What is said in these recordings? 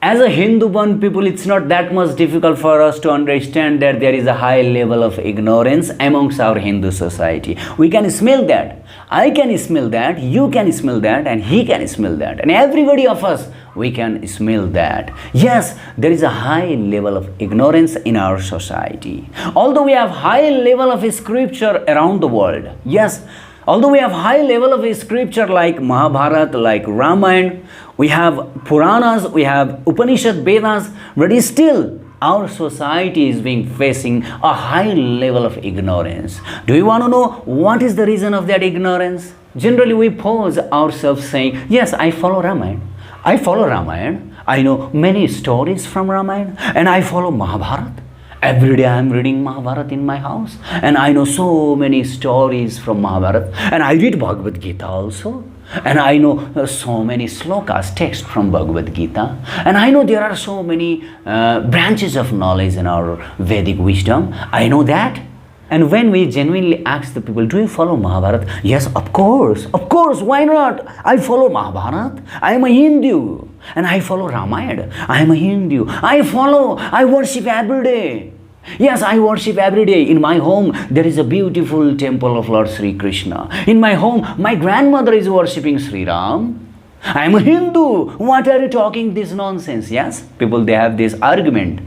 As a Hindu born people, it's not that much difficult for us to understand that there is a high level of ignorance amongst our Hindu society. We can smell that. I can smell that, you can smell that, and he can smell that. And everybody of us, we can smell that. Yes, there is a high level of ignorance in our society. Although we have high level of scripture around the world, yes, although we have high level of scripture like Mahabharata, like Ramayana, we have Puranas, we have Upanishad, Vedas, but still our society is being facing a high level of ignorance. Do you want to know what is the reason of that ignorance? Generally we pose ourselves saying, yes, I follow Ramayana. I follow Ramayana. I know many stories from Ramayana and I follow Mahabharata. Every day I am reading Mahabharata in my house and I know so many stories from Mahabharata, and I read Bhagavad Gita also, and I know so many slokas, text from Bhagavad Gita, and I know there are so many branches of knowledge in our Vedic wisdom. I know that. And when we genuinely ask the people, do you follow Mahabharata? Yes, of course, why not? I follow Mahabharata. I am a Hindu and I follow Ramayana. I am a Hindu. I worship every day. Yes, I worship every day. In my home, there is a beautiful temple of Lord Sri Krishna. In my home, my grandmother is worshipping Sri Ram. I am a Hindu. What are you talking this nonsense? Yes, people, they have this argument.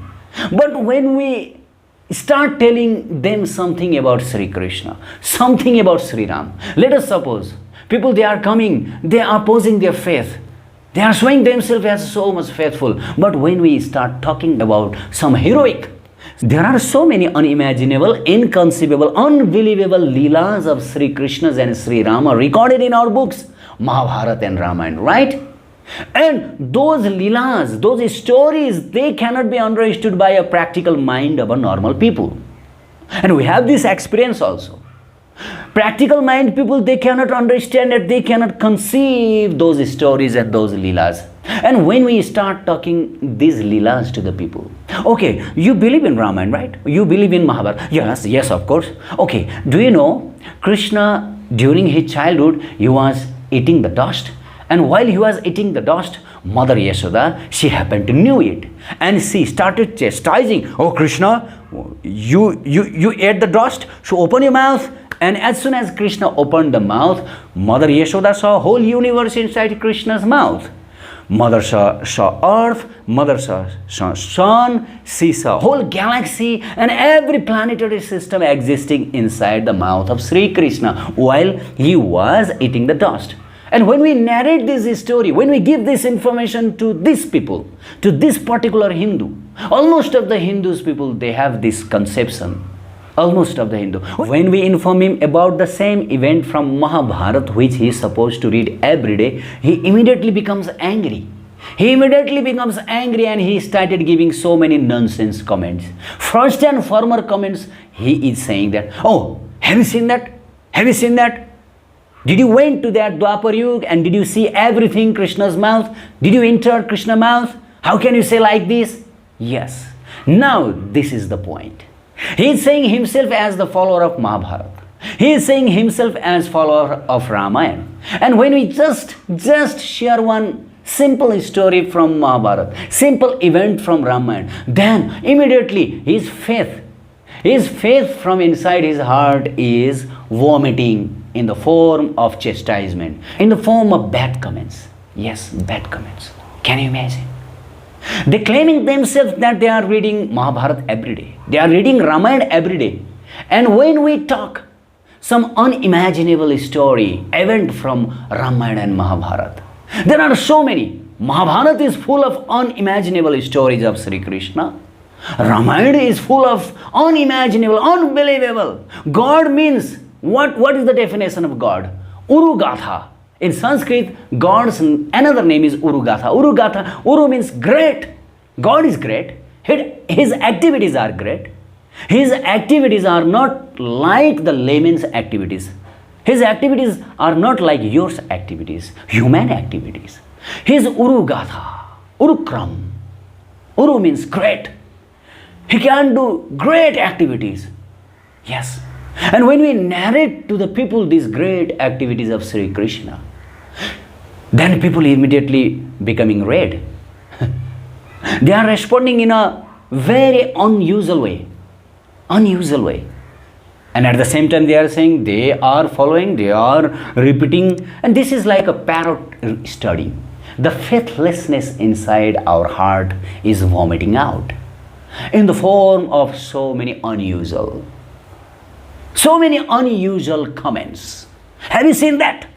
But when we start telling them something about Sri Krishna, something about Sri Ram, let us suppose people, they are coming, they are posing their faith. They are showing themselves as so much faithful. But when we start talking about some heroic, there are so many unimaginable, inconceivable, unbelievable leelas of Sri Krishna and Sri Rama recorded in our books, Mahabharata and Ramayana, right? And those leelas, those stories, they cannot be understood by a practical mind of a normal people. And we have this experience also. Practical mind people, they cannot understand it, they cannot conceive those stories and those leelas. And when we start talking these leelas to the people, okay, you believe in Ramayana, right? You believe in Mahabharata? Yes, of course. Okay, do you know Krishna during his childhood, he was eating the dust, and while he was eating the dust, Mother Yashoda, she happened to knew it, and she started chastising, oh Krishna, you ate the dust, so open your mouth. And as soon as Krishna opened the mouth, Mother Yashoda saw whole universe inside Krishna's mouth. Mother saw earth, mother saw sun, she saw whole galaxy and every planetary system existing inside the mouth of Sri Krishna while he was eating the dust. And when we narrate this story, when we give this information to these people, to this particular Hindu, almost of the Hindus people, they have this conception. Almost of the Hindu. When we inform him about the same event from Mahabharata, which he is supposed to read every day, he immediately becomes angry. He immediately becomes angry and he started giving so many nonsense comments. First and former comments, he is saying that, oh, have you seen that? Have you seen that? Did you went to that Dwapar Yuga and did you see everything Krishna's mouth? Did you enter Krishna's mouth? How can you say like this? Yes. Now this is the point. He is saying himself as the follower of Mahabharata. He is saying himself as follower of Ramayana. And when we just share one simple story from Mahabharata, simple event from Ramayana, then immediately his faith from inside his heart is vomiting in the form of chastisement, in the form of bad comments. Yes, bad comments. Can you imagine? They claiming themselves that they are reading Mahabharata every day. They are reading Ramayana every day. And when we talk some unimaginable story, event from Ramayana and Mahabharata, there are so many. Mahabharata is full of unimaginable stories of Sri Krishna. Ramayana is full of unimaginable, unbelievable. God means, what is the definition of God? Urugatha. In Sanskrit, God's another name is Urugatha. Urugatha, Uru means great. God is great. His activities are great. His activities are not like the layman's activities. His activities are not like your activities, human activities. His Urugatha, Urukram. Uru means great. He can do great activities. Yes. And when we narrate to the people these great activities of Sri Krishna, then people immediately becoming red. They are responding in a very unusual way. Unusual way. And at the same time, they are saying they are following, they are repeating, and this is like a parrot study. The faithlessness inside our heart is vomiting out in the form of so many unusual comments. Have you seen that?